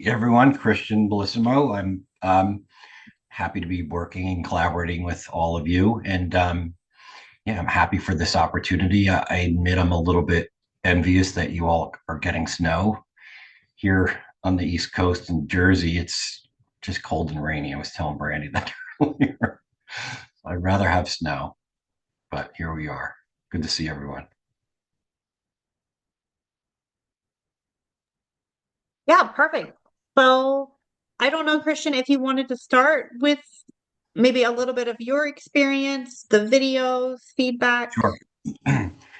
Everyone, Christian Bellissimo. I'm happy to be working and collaborating with all of you. And yeah, I'm happy for this opportunity. I admit I'm a little bit envious that you all are getting snow here on the East Coast in Jersey. It's just cold and rainy. I was telling Brandy that earlier. I'd rather have snow, but here we are. Good to see everyone. Yeah, perfect. So I don't know, Christian, if you wanted to start with maybe a little bit of your experience, the videos, feedback. Sure.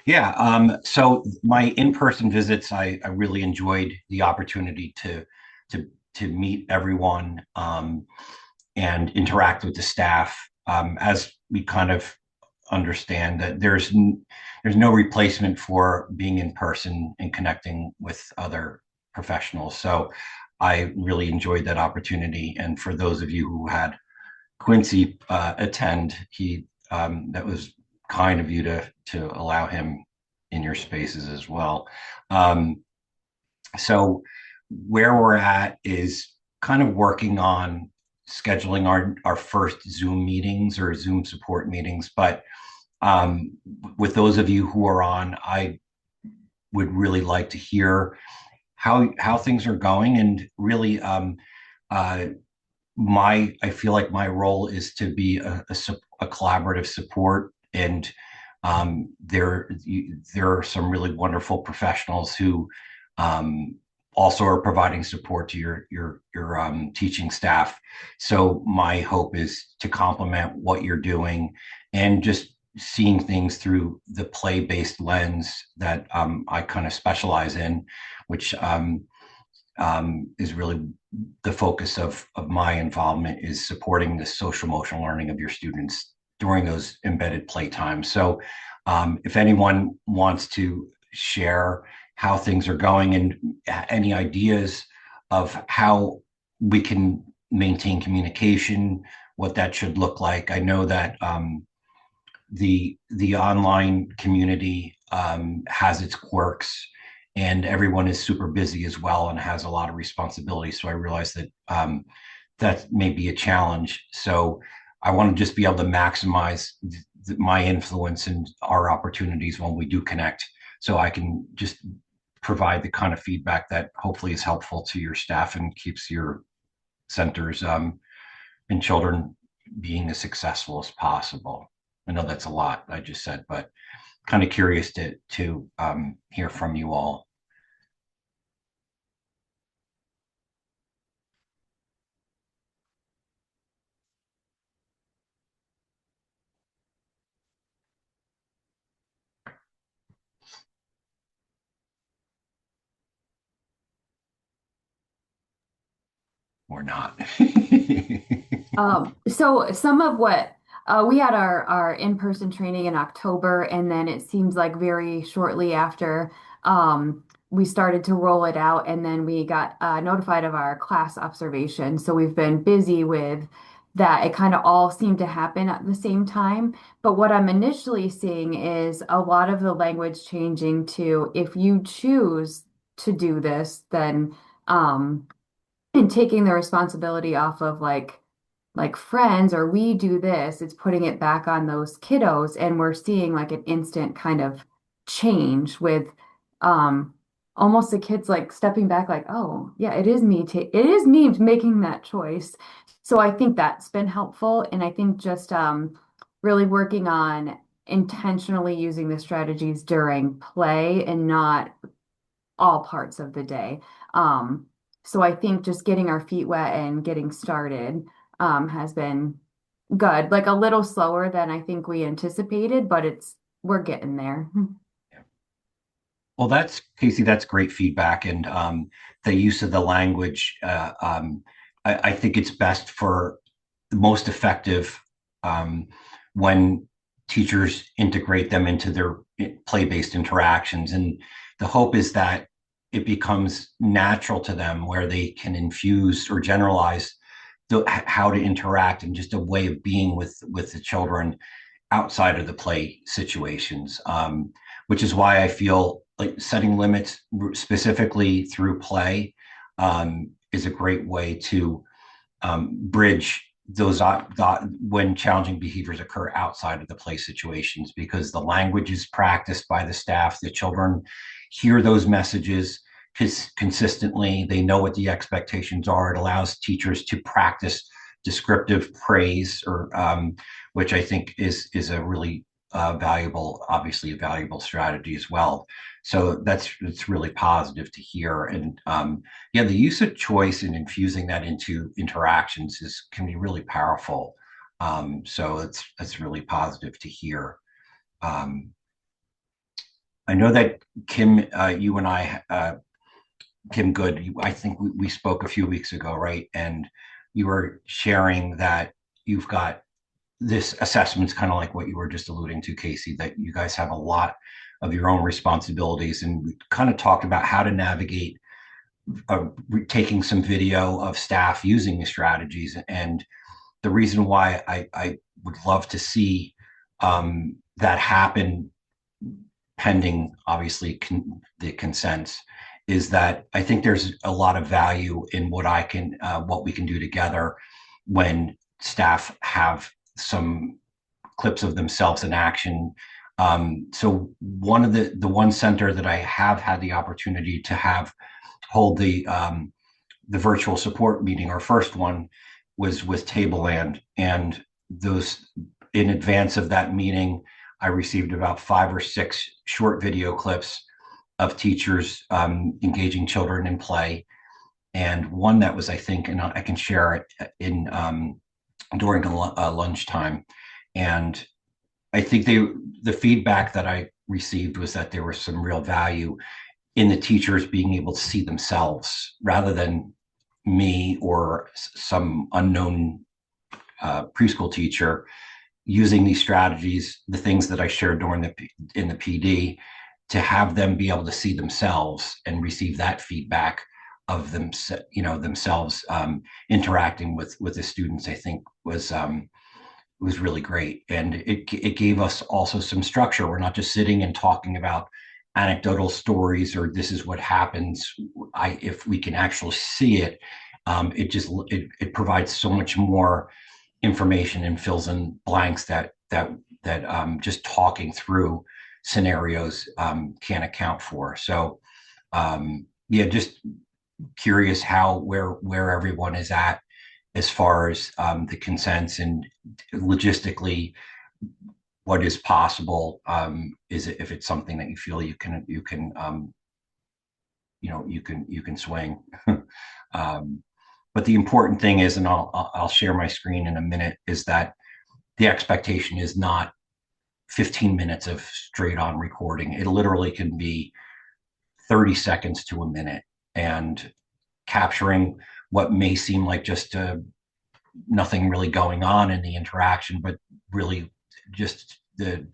Yeah. So my in-person visits, I really enjoyed the opportunity to meet everyone and interact with the staff. As we kind of understand that there's no replacement for being in person and connecting with other professionals. So I really enjoyed that opportunity. And for those of you who had Quincy attend, he that was kind of you to allow him in your spaces as well. Um, so where we're at is kind of working on scheduling our first Zoom meetings or Zoom support meetings. But with those of you who are on, I would really like to hear how things are going, and really uh, my I feel like my role is to be a collaborative support, and there are some really wonderful professionals who um, also are providing support to your teaching staff. So my hope is to complement what you're doing and just seeing things through the play-based lens that I kind of specialize in, which is really the focus of my involvement, is supporting the social emotional learning of your students during those embedded playtimes. So if anyone wants to share how things are going and any ideas of how we can maintain communication, what that should look like. I know that the online community has its quirks, and everyone is super busy as well and has a lot of responsibility. So I realize that that may be a challenge. So I want to just be able to maximize my influence and our opportunities when we do connect, so I can just provide the kind of feedback that hopefully is helpful to your staff and keeps your centers and children being as successful as possible. I know that's a lot I just said, but kind of curious to hear from you all. Or not. So some of what we had our in-person training in October, and then it seems like very shortly after we started to roll it out, and then we got notified of our class observation. So we've been busy with that. It kind of all seemed to happen at the same time. But what I'm initially seeing is a lot of the language changing to if you choose to do this, then and taking the responsibility off of like friends or we do this, it's putting it back on those kiddos, and we're seeing like an instant kind of change with um almost the kids like stepping back like, oh yeah, it is me making that choice. So I think that's been helpful, and I think just really working on intentionally using the strategies during play and not all parts of the day. Um, so I think just getting our feet wet and getting started has been good. Like a little slower than I think we anticipated, but we're getting there. Well, that's Casey. That's great feedback, and the use of the language. I think it's best for the most effective when teachers integrate them into their play-based interactions, and the hope is that it becomes natural to them, where they can infuse or generalize how to interact and just a way of being with the children outside of the play situations, which is why I feel like setting limits specifically through play is a great way to bridge those when challenging behaviors occur outside of the play situations, because the language is practiced by the staff. The children hear those messages consistently. They know what the expectations are. It allows teachers to practice descriptive praise, or which I think is a really obviously a valuable strategy as well. So it's really positive to hear. And yeah, the use of choice and infusing that into interactions can be really powerful. So it's really positive to hear. Um, I know that Kim, you and I, Kim Good, I think we spoke a few weeks ago, right? And you were sharing that you've got this assessment's kind of like what you were just alluding to, Casey, that you guys have a lot of your own responsibilities. And we kind of talked about how to navigate taking some video of staff using the strategies. And the reason why I would love to see that happen, pending obviously the consents, is that I think there's a lot of value in what we can do together when staff have some clips of themselves in action. So one of the one center that I have had the opportunity to hold the virtual support meeting, our first one, was with Tableland, and those in advance of that meeting, I received about 5 or 6 short video clips of teachers engaging children in play, and one that was, I think, and I can share it in during lunchtime. And I think the feedback that I received was that there was some real value in the teachers being able to see themselves rather than me or some unknown preschool teacher using these strategies, the things that I shared in the PD, to have them be able to see themselves and receive that feedback of themselves interacting with the students. I think was really great, and it gave us also some structure. We're not just sitting and talking about anecdotal stories or this is what happens. If we can actually see it, it provides so much more information and fills in blanks that just talking through scenarios can't account for. So yeah, just curious where everyone is at as far as the consents and logistically what is possible. Is it, if it's something that you feel you can you can swing. But the important thing is, and I'll share my screen in a minute, is that the expectation is not 15 minutes of straight on recording. It literally can be 30 seconds to a minute, and capturing what may seem like just nothing really going on in the interaction, but really just the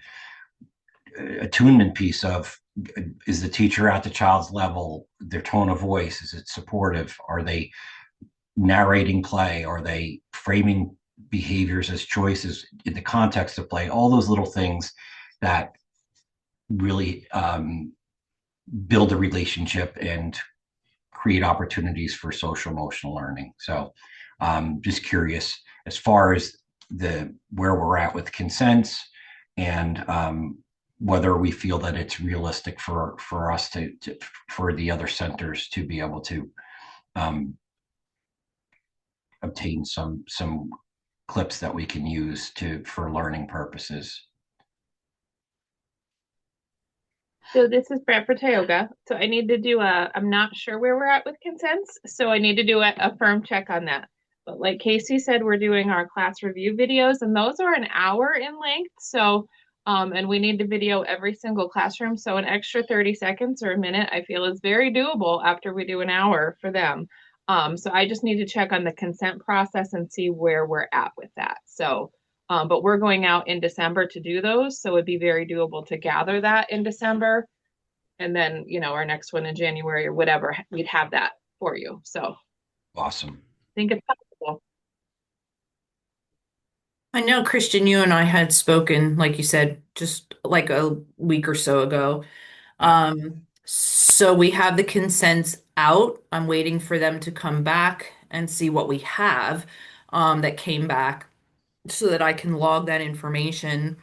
attunement piece of, is the teacher at the child's level, their tone of voice, is it supportive? Are they narrating play? Are they framing behaviors as choices in the context of play? All those little things that really build a relationship and create opportunities for social emotional learning. So just curious as far as where we're at with consents, and whether we feel that it's realistic for us for the other centers to be able to obtain some clips that we can use for learning purposes. So this is Brad for Tioga. So I need to do I'm not sure where we're at with consents, so I need to do a firm check on that. But like Casey said, we're doing our class review videos, and those are an hour in length. So, and we need to video every single classroom. So an extra 30 seconds or a minute, I feel, is very doable after we do an hour for them. So I just need to check on the consent process and see where we're at with that. So, but we're going out in December to do those. So it'd be very doable to gather that in December. And then, our next one in January or whatever, we'd have that for you. So Awesome. I think it's possible. I know, Christian, you and I had spoken, like you said, just like a week or so ago. So we have the consents. out. I'm waiting for them to come back and see what we have that came back so that I can log that information.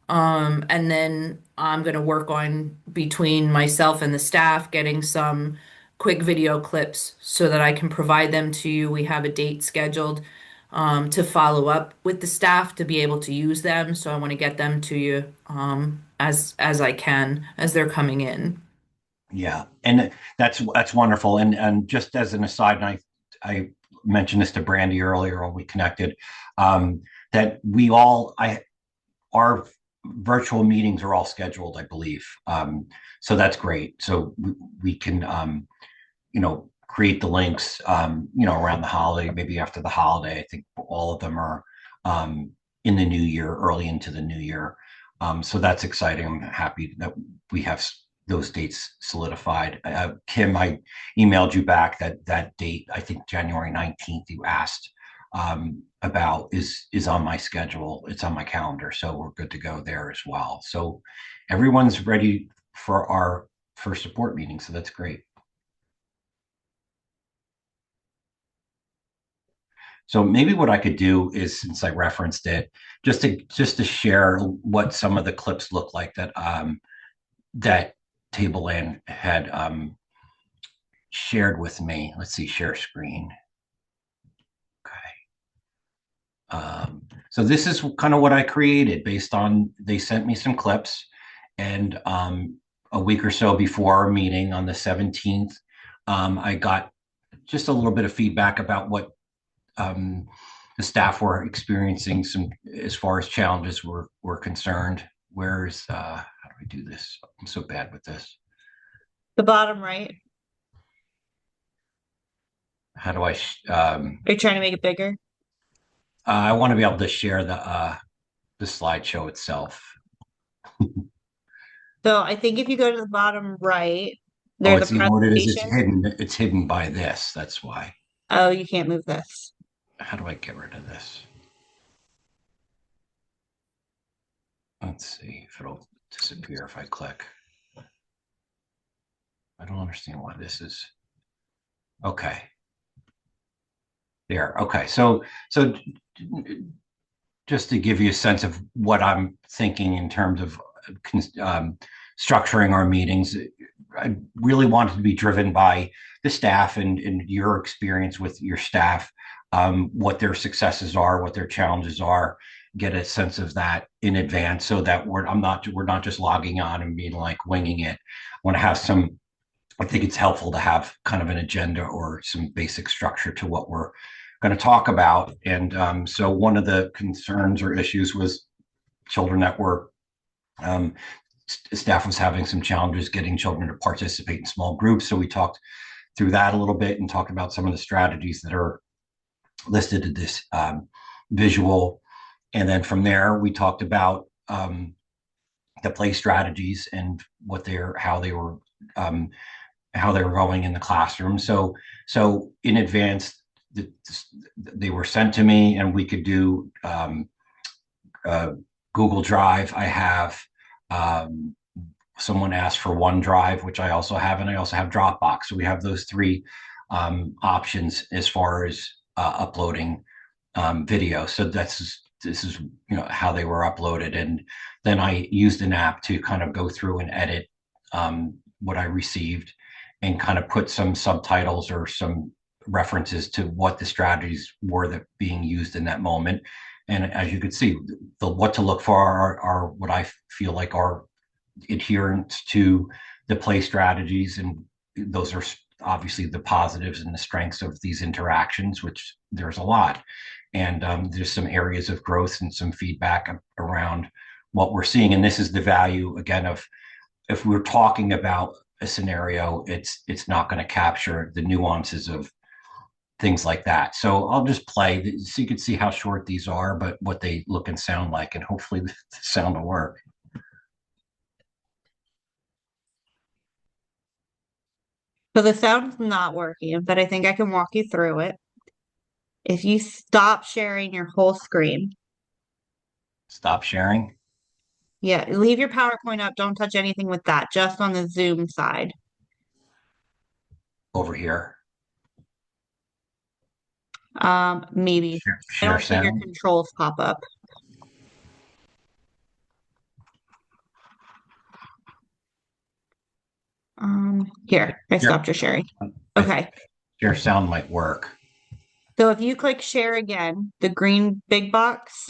And then I'm going to work on between myself and the staff getting some quick video clips so that I can provide them to you. We have a date scheduled to follow up with the staff to be able to use them. So I want to get them to you as I can as they're coming in. Yeah, and that's wonderful. And just as an aside, and I mentioned this to Brandy earlier when we connected, um, that our virtual meetings are all scheduled, I believe. So that's great. So we can create the links around the holiday, maybe after the holiday. I think all of them are in the new year, early into the new year. So that's exciting. I'm happy that we have those dates solidified. Kim, I emailed you back that date, I think January 19th, you asked about is on my schedule. It's on my calendar. So we're good to go there as well. So everyone's ready for our first support meeting. So that's great. So maybe what I could do is, since I referenced it, just to share what some of the clips look like that Tableland had shared with me. Let's see, share screen. Okay. So this is kind of what I created based on, they sent me some clips, and a week or so before our meeting on the 17th, I got just a little bit of feedback about what the staff were experiencing some as far as challenges were concerned. Where's how do I do this? I'm so bad with this. The bottom right. How do I? Are you trying to make it bigger? I want to be able to share the slideshow itself. So I think if you go to the bottom right, Oh, there's it's, a you know what it is? It's presentation. hidden. It's hidden by this. That's why. Oh, you can't move this. How do I get rid of this? Let's see if it'll disappear if I click. I don't understand why this is. Okay. There. Okay. So just to give you a sense of what I'm thinking in terms of structuring our meetings, I really wanted to be driven by the staff and your experience with your staff, what their successes are, what their challenges are, get a sense of that in advance so that we're not just logging on and being like winging it. I want to have some, I think it's helpful to have kind of an agenda or some basic structure to what we're going to talk about. And so one of the concerns or issues was children that were staff was having some challenges getting children to participate in small groups. So we talked through that a little bit and talked about some of the strategies that are listed in this visual. And then from there, we talked about the play strategies and how they were going in the classroom. So in advance, they were sent to me, and we could do Google Drive. I have someone asked for OneDrive, which I also have, and I also have Dropbox. So we have those three options as far as uploading video. So this is how they were uploaded, and then I used an app to kind of go through and edit what I received and kind of put some subtitles or some references to what the strategies were that being used in that moment. And as you could see, what to look for are what I feel like are adherence to the play strategies, and those are obviously the positives and the strengths of these interactions, which there's a lot. And there's some areas of growth and some feedback around what we're seeing. And this is the value, again, of if we're talking about a scenario, it's not going to capture the nuances of things like that. So I'll just play so you can see how short these are, but what they look and sound like, and hopefully the sound will work. So the sound's not working, but I think I can walk you through it. If you stop sharing your whole screen, Stop sharing. yeah, leave your PowerPoint up. Don't touch anything with that, just on the Zoom side. over here. Maybe. I Share don't see your sound. controls pop up. Here, I stopped your sharing. Okay. Share sound might work. So if you click share again, the green big box,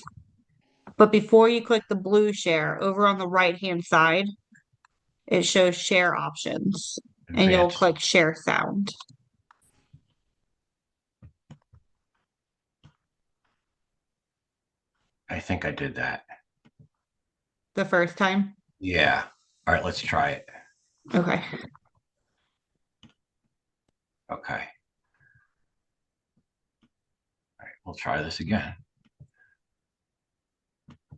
but before you click the blue share, over on the right-hand side, it shows share options, and you'll Advanced. click share sound. I think I did that. The first time? Yeah. All right, let's try it. Okay. Okay. All right, we'll try this again.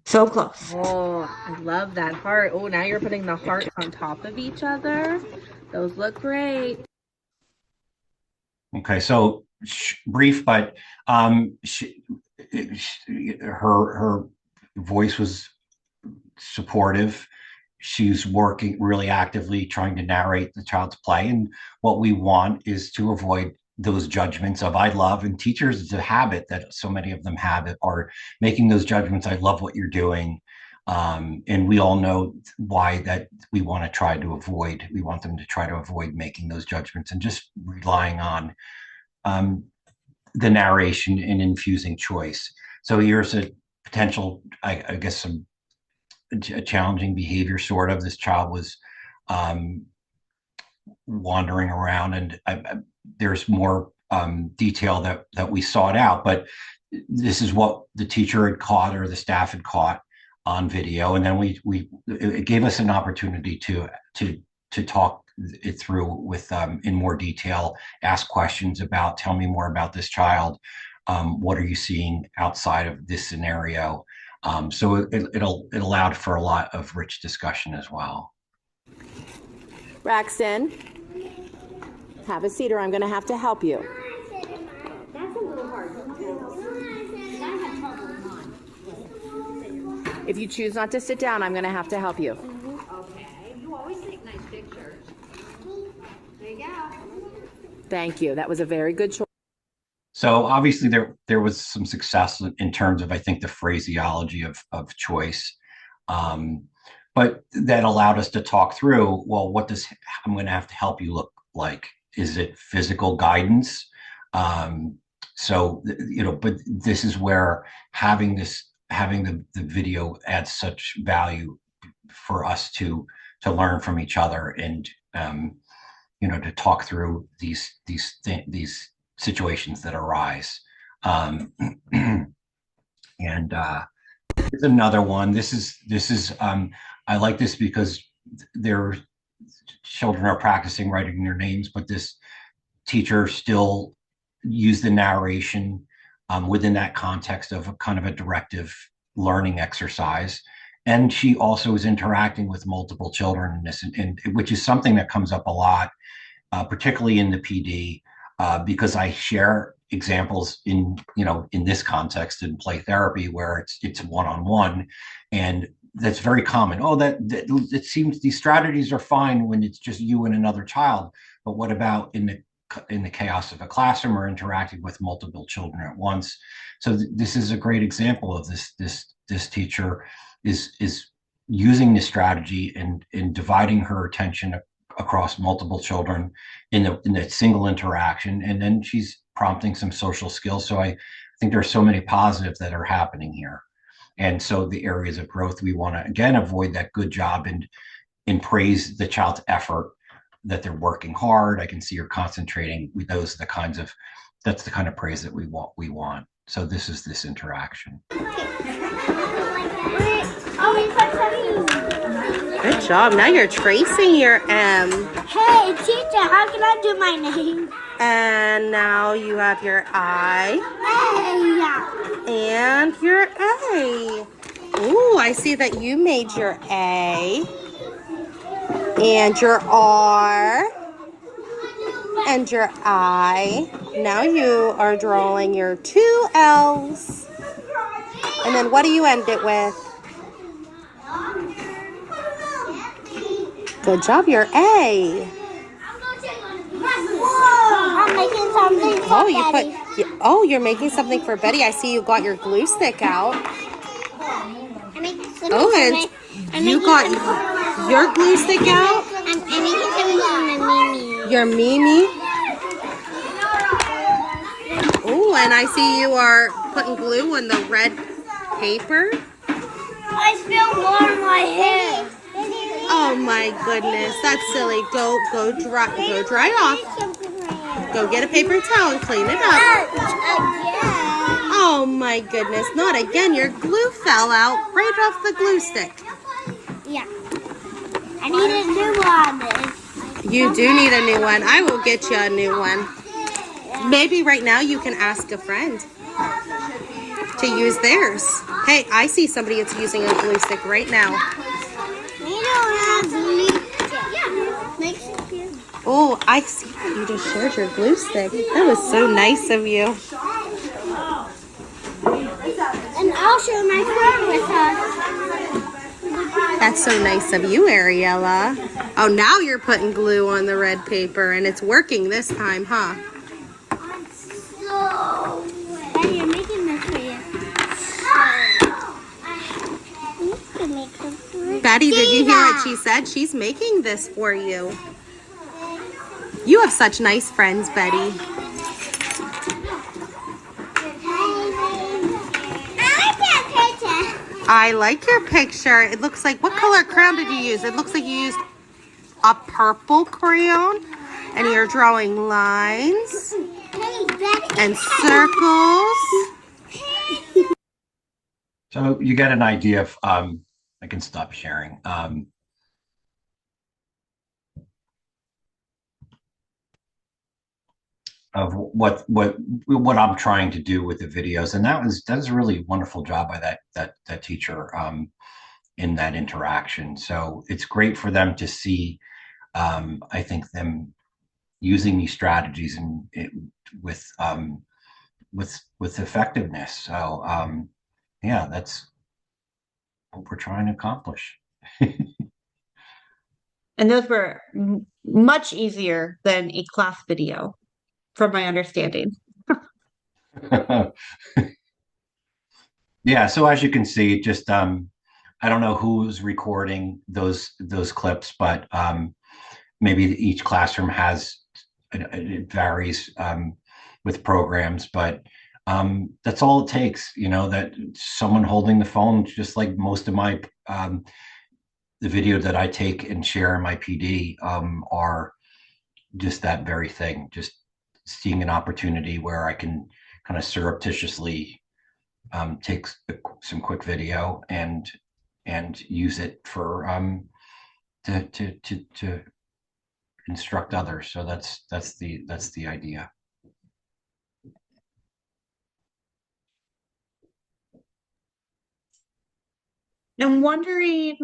So close. Oh, I love that heart. Oh, now you're putting the hearts on top of each other. Those look great. Okay, so brief, but her voice was supportive. She's working really actively trying to narrate the child's play, and what we want is to avoid those judgments of I love, and teachers, it's a habit that so many of them have, it are making those judgments. I love what you're doing, and we all know why that we want to try to avoid. We want them to try to avoid making those judgments and just relying on the narration and infusing choice. So here's a potential, I guess, a challenging behavior. Sort of, this child was wandering around, and there's more detail that we sought out, but this is what the teacher had caught or the staff had caught on video, and then it gave us an opportunity to talk it through with in more detail, ask questions about, tell me more about this child. What are you seeing outside of this scenario? So it allowed for a lot of rich discussion as well. Braxton, have a seat or I'm going to have to help you. That's a little hard. If you choose not to sit down, I'm going to have to help you. Okay. You always take nice pictures. There you go. Thank you. That was a very good choice. So obviously there was some success in terms of, I think, the phraseology of choice. But that allowed us to talk through, well, what does I'm going to have to help you look like? Is it physical guidance? So, but this is where having the video adds such value for us to learn from each other and, to talk through these situations that arise. And here's another one. This is I like this because their children are practicing writing their names, but this teacher still used the narration within that context of a kind of a directive learning exercise. And she also is interacting with multiple children in this, and which is something that comes up a lot, particularly in the PD, because I share examples in this context in play therapy where it's one-on-one, and that's very common. Oh, that it seems these strategies are fine when it's just you and another child, but what about in the chaos of a classroom or interacting with multiple children at once? So this is a great example of this teacher is using this strategy and in dividing her attention across multiple children in that single interaction, and then she's prompting some social skills. So I think there are so many positives that are happening here. And so the areas of growth, we want to, again, avoid that good job and praise the child's effort, that they're working hard. I can see you're concentrating. That's the kind of praise that we want. So this is this interaction. Good job. Now you're tracing your M. Hey, teacher, how can I do my name? And now you have your I. Hey, And your A. Ooh, I see that you made your A. And your R. And your I. Now you are drawing your 2 L's. And then what do you end it with? Good job, your A. Whoa! I'm making something for Oh, you put. Daddy. Oh, you're making something for Betty. I see you got your glue stick out. I'm making something Oh, for and my. I'm you making got some, your glue stick out. I'm making something for my Mimi. Your Mimi. Oh, and I see you are putting glue on the red paper. I spilled more on my hair. Oh my goodness, that's silly. Go dry off. Go get a paper towel and clean it up. Again. Oh my goodness, not again. Your glue fell out right off the glue stick. Yeah. I need a new one. You do need a new one. I will get you a new one. Maybe right now you can ask a friend to use theirs. Hey, I see somebody that's using a glue stick right now. We don't have glue stick. Yeah. Makes it cute. Oh, I see that you just shared your glue stick. That was so nice of you. And I'll share my friend with us. That's so nice of you, Ariella. Oh, now you're putting glue on the red paper and it's working this time, huh? So, Daddy, I'm making this for you. You can make this for me. Betty, did you hear what she said? She's making this for you. You have such nice friends, Betty. I like your picture. It looks like, what color crayon did you use? It looks like you used a purple crayon and you're drawing lines and circles. So you get an idea of, I can stop sharing. Of what I'm trying to do with the videos, and that was a really wonderful job by that teacher in that interaction. So it's great for them to see. I think them using these strategies and with effectiveness. So yeah, that's what we're trying to accomplish. And those were much easier than a class video, from my understanding. Yeah, so as you can see, just I don't know who's recording those clips, but maybe each classroom has it varies with programs, but that's all it takes, that someone holding the phone, just like most of my the video that I take and share in my PD are just that very thing, just seeing an opportunity where I can kind of surreptitiously take some quick video and use it for to instruct others. So that's the idea. I'm wondering,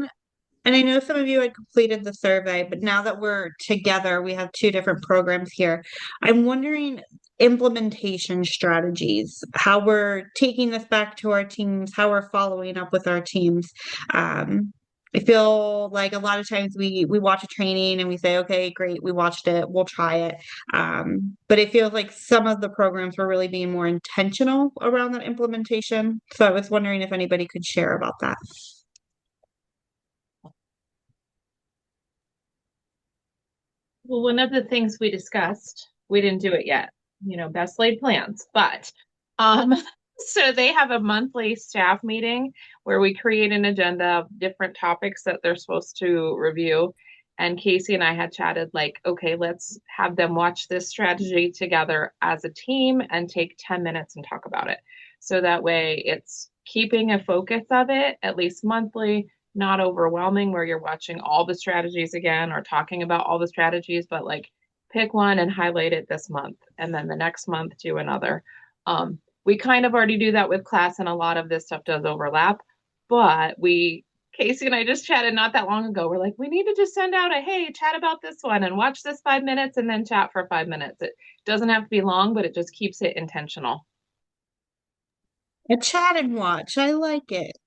and I know some of you had completed the survey, but now that we're together, we have two different programs here. I'm wondering implementation strategies, how we're taking this back to our teams, how we're following up with our teams. I feel like a lot of times we watch a training and we say, okay, great, we watched it, we'll try it. But it feels like some of the programs were really being more intentional around that implementation. So I was wondering if anybody could share about that. Well, one of the things we discussed, we didn't do it yet, best laid plans, but um, so they have a monthly staff meeting where we create an agenda of different topics that they're supposed to review. And Casey and I had chatted like, okay, let's have them watch this strategy together as a team and take 10 minutes and talk about it. So that way it's keeping a focus of it, at least monthly, not overwhelming where you're watching all the strategies again or talking about all the strategies, but like pick one and highlight it this month. And then the next month do another. We kind of already do that with class and a lot of this stuff does overlap, but Casey and I just chatted not that long ago. We're like, we need to just send out a, hey, chat about this one and watch this 5 minutes and then chat for 5 minutes. It doesn't have to be long, but it just keeps it intentional. A chat and watch. I like it.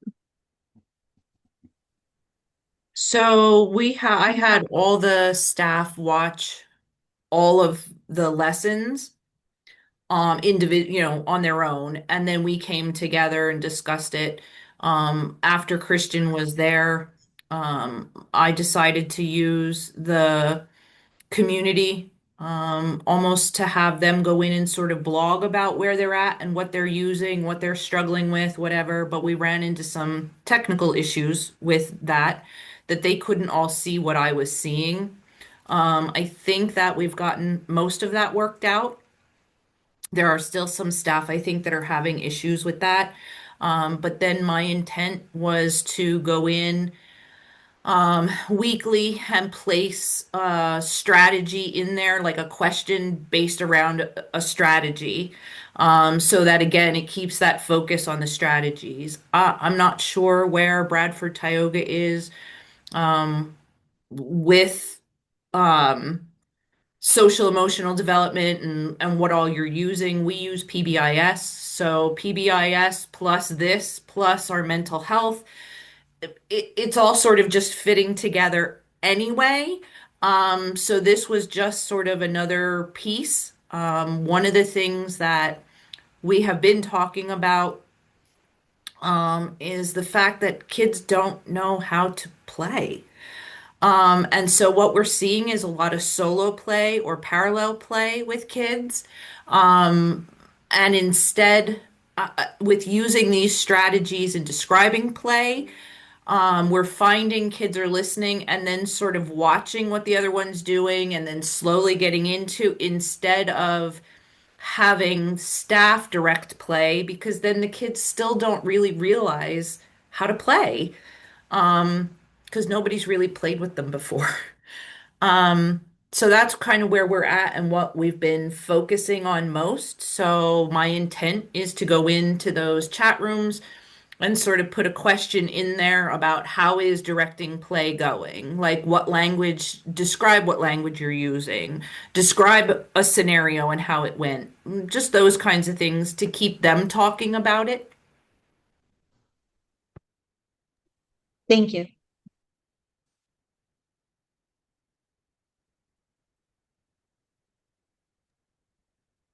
So I had all the staff watch all of the lessons on their own, and then we came together and discussed it. After Christian was there, I decided to use the community, almost to have them go in and sort of blog about where they're at and what they're using, what they're struggling with, whatever. But we ran into some technical issues with that they couldn't all see what I was seeing. I think that we've gotten most of that worked out. There are still some staff, I think, that are having issues with that. But then my intent was to go in weekly and place a strategy in there, like a question based around a strategy, so that again, it keeps that focus on the strategies. I'm not sure where Bradford Tioga is with um, social emotional development and what all you're using. We use PBIS. So PBIS plus this, plus our mental health, it's all sort of just fitting together anyway. So this was just sort of another piece. One of the things that we have been talking about is the fact that kids don't know how to play. And so what we're seeing is a lot of solo play or parallel play with kids. And instead, with using these strategies and describing play, we're finding kids are listening and then sort of watching what the other one's doing and then slowly getting into, instead of having staff direct play, because then the kids still don't really realize how to play, because nobody's really played with them before. So that's kind of where we're at and what we've been focusing on most. So my intent is to go into those chat rooms and sort of put a question in there about how is directing play going? Like what language, describe what language you're using, describe a scenario and how it went. Just those kinds of things to keep them talking about it. Thank you.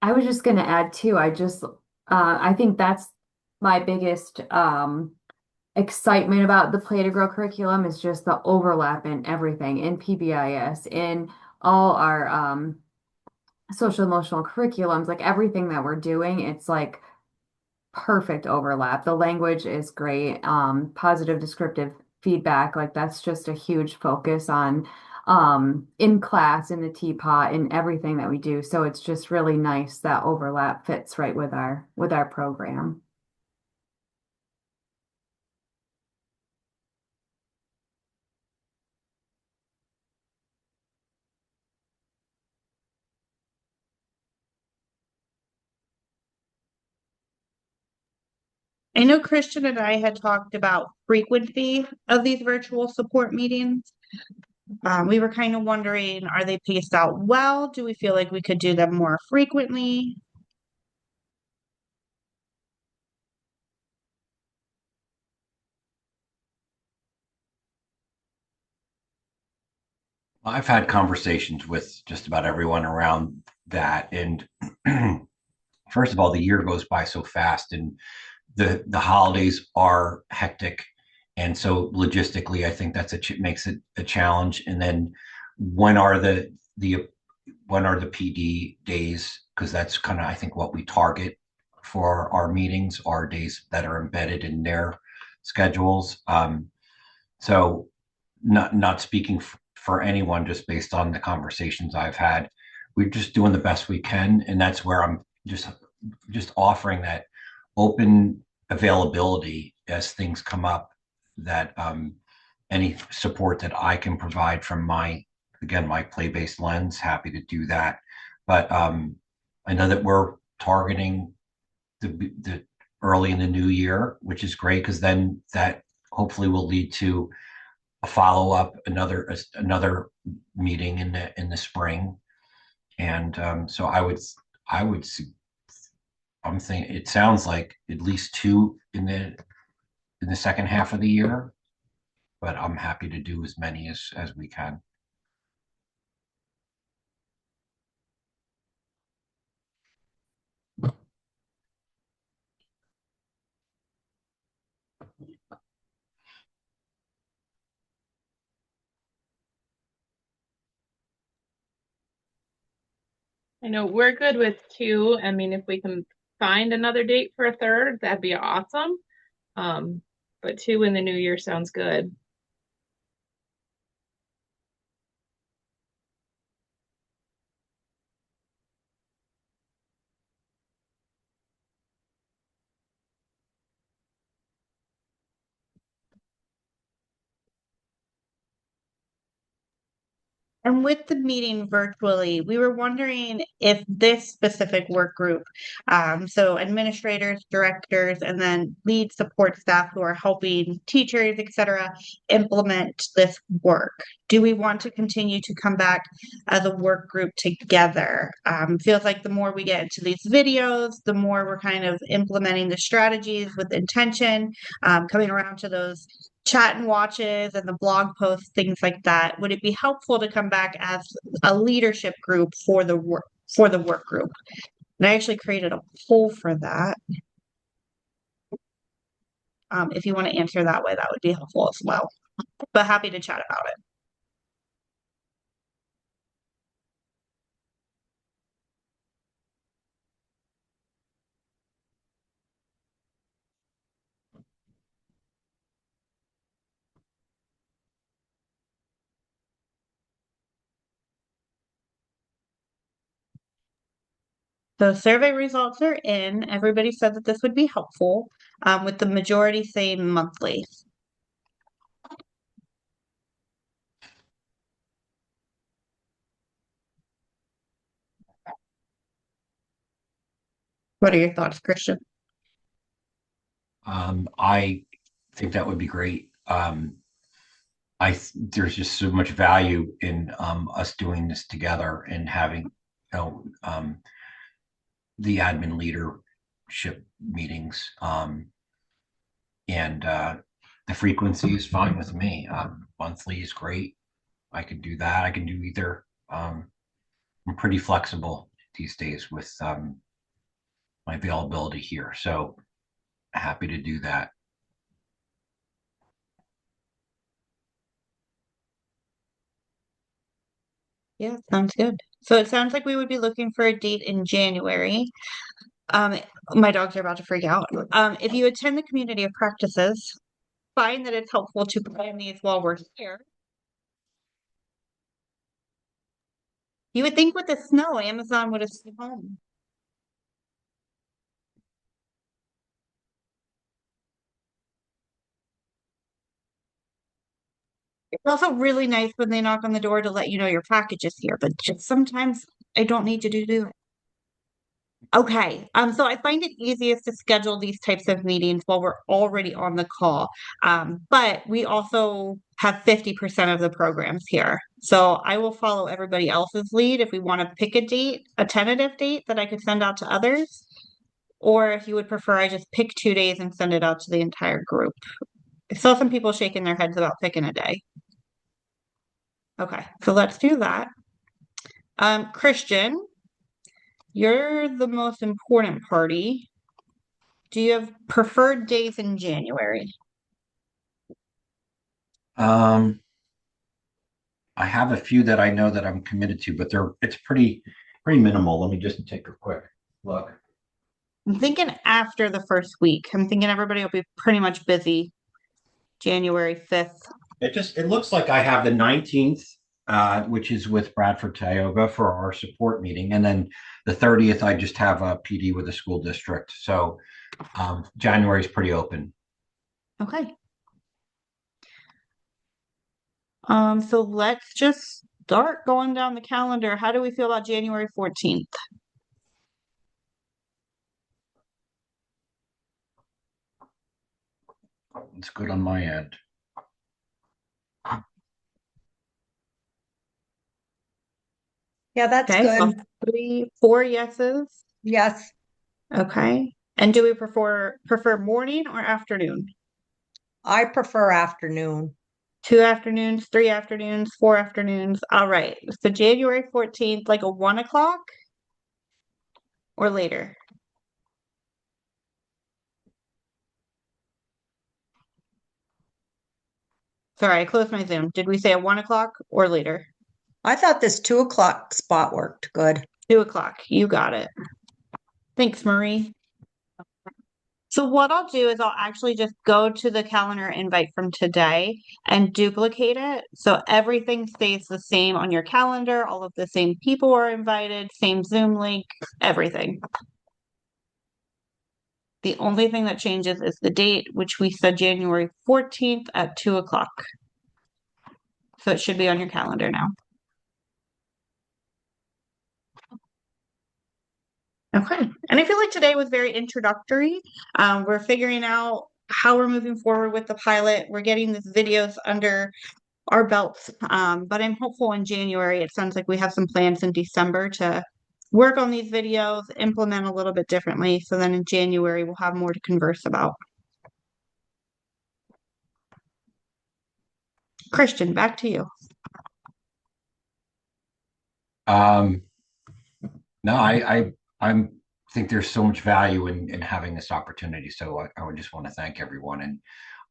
I was just going to add too, I think that's my biggest excitement about the Play to Grow curriculum is just the overlap in everything in PBIS, in all our social emotional curriculums, like everything that we're doing, it's like perfect overlap. The language is great. Positive descriptive feedback, like that's just a huge focus on in class, in the teapot, in everything that we do. So it's just really nice that overlap fits right with our program. I know Christian and I had talked about frequency of these virtual support meetings. We were kind of wondering, are they paced out well? Do we feel like we could do them more frequently? I've had conversations with just about everyone around that. And first of all, the year goes by so fast and the holidays are hectic. And so logistically, I think that's makes it a challenge. And then when are the when are the PD days? Because that's kind of, I think, what we target for our meetings are days that are embedded in their schedules. So not speaking for anyone, just based on the conversations I've had, we're just doing the best we can, and that's where I'm just offering that open availability as things come up. That any support that I can provide from my play-based lens, happy to do that. But I know that we're targeting the early in the new year, which is great because then that hopefully will lead to a follow-up, another meeting in the spring. And so I'm thinking it sounds like at least two in the second half of the year, but I'm happy to do as many as we can. I know we're good with two. I mean, if we can find another date for a third, that'd be awesome. Um, but two in the new year sounds good. And with the meeting virtually, we were wondering if this specific work group, so administrators, directors, and then lead support staff who are helping teachers, etc., implement this work. Do we want to continue to come back as a work group together? Feels like the more we get into these videos, the more we're kind of implementing the strategies with intention, coming around to those chat and watches and the blog posts, things like that. Would it be helpful to come back as a leadership group for the work group? And I actually created a poll for that. If you want to answer that way, that would be helpful as well. But happy to chat about it. So survey results are in. Everybody said that this would be helpful, with the majority saying monthly. What are your thoughts, Christian? I think that would be great. There's just so much value in us doing this together and having, the admin leadership meetings. And the frequency is fine with me. Monthly is great. I could do that. I can do either. I'm pretty flexible these days with my availability here. So happy to do that. Yeah, sounds good. So it sounds like we would be looking for a date in January. Um, my dogs are about to freak out. If you attend the community of practices, find that it's helpful to plan these while we're here. You would think with the snow, Amazon would have stayed home. It's also really nice when they knock on the door to let you know your package is here, but just sometimes I don't need to do it. Okay, so I find it easiest to schedule these types of meetings while we're already on the call. But we also have 50% of the programs here. So I will follow everybody else's lead if we want to pick a date, a tentative date that I could send out to others. Or if you would prefer, I just pick 2 days and send it out to the entire group. I saw some people shaking their heads about picking a day. Okay, so let's do that. Christian, you're the most important party. Do you have preferred days in January? I have a few that I know that I'm committed to, but it's pretty minimal. Let me just take a quick look. I'm thinking after the first week. I'm thinking everybody will be pretty much busy January 5th. It looks like I have the 19th, which is with Bradford Tioga for our support meeting, and then the 30th I just have a PD with the school district. So January is pretty open. Okay. So let's just start going down the calendar. How do we feel about January 14th? It's good on my end. Yeah, that's Okay, so good. 4 yeses. Yes, Okay. And do we prefer morning or afternoon? I prefer afternoon. 2 afternoons, 3 afternoons, 4 afternoons. All right. So January 14th, like a 1 o'clock or later? Sorry, I closed my Zoom. Did we say at 1 o'clock or later? I thought this 2 o'clock spot worked good. 2 o'clock. You got it. Thanks, Marie. So what I'll do is I'll actually just go to the calendar invite from today and duplicate it. So everything stays the same on your calendar. All of the same people are invited, same Zoom link, everything. The only thing that changes is the date, which we said January 14th at 2 o'clock. So it should be on your calendar now. Okay. And I feel like today was very introductory. We're figuring out how we're moving forward with the pilot. We're getting these videos under our belts. But I'm hopeful in January. It sounds like we have some plans in December to work on these videos, implement a little bit differently. So then in January, we'll have more to converse about. Christian, back to you. No, I think there's so much value in having this opportunity. So I would just want to thank everyone.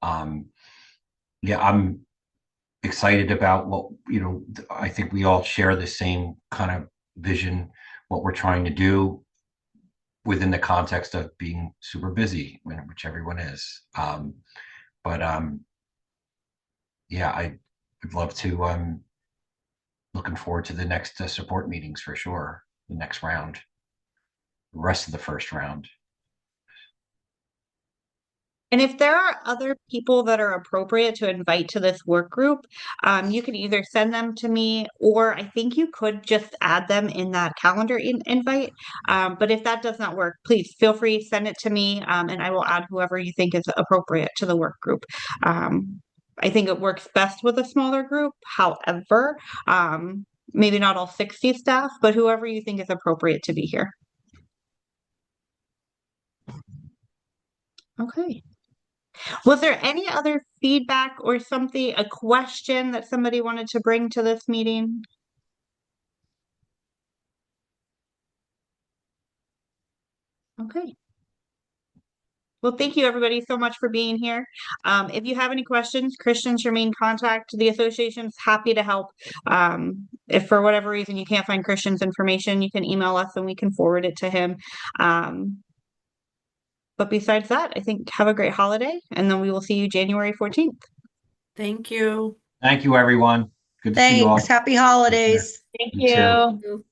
And yeah, I'm excited about what, I think we all share the same kind of vision, what we're trying to do within the context of being super busy, which everyone is. But yeah, I'd love to, looking forward to the next support meetings for sure, the next round, the rest of the first round. And if there are other people that are appropriate to invite to this work group, you can either send them to me, or I think you could just add them in that calendar invite. But if that does not work, please feel free to send it to me, and I will add whoever you think is appropriate to the work group. I think it works best with a smaller group. However, maybe not all 60 staff, but whoever you think is appropriate to be here. Okay. Was there any other feedback or something, a question that somebody wanted to bring to this meeting? Okay. Well, thank you everybody so much for being here. If you have any questions, Christian's your main contact. The association's happy to help. If for whatever reason you can't find Christian's information, you can email us and we can forward it to him. But besides that, I think have a great holiday, and then we will see you January 14th. Thank you. Thank you, everyone. Good to see you all. Thanks. Happy holidays. Thank You too. you.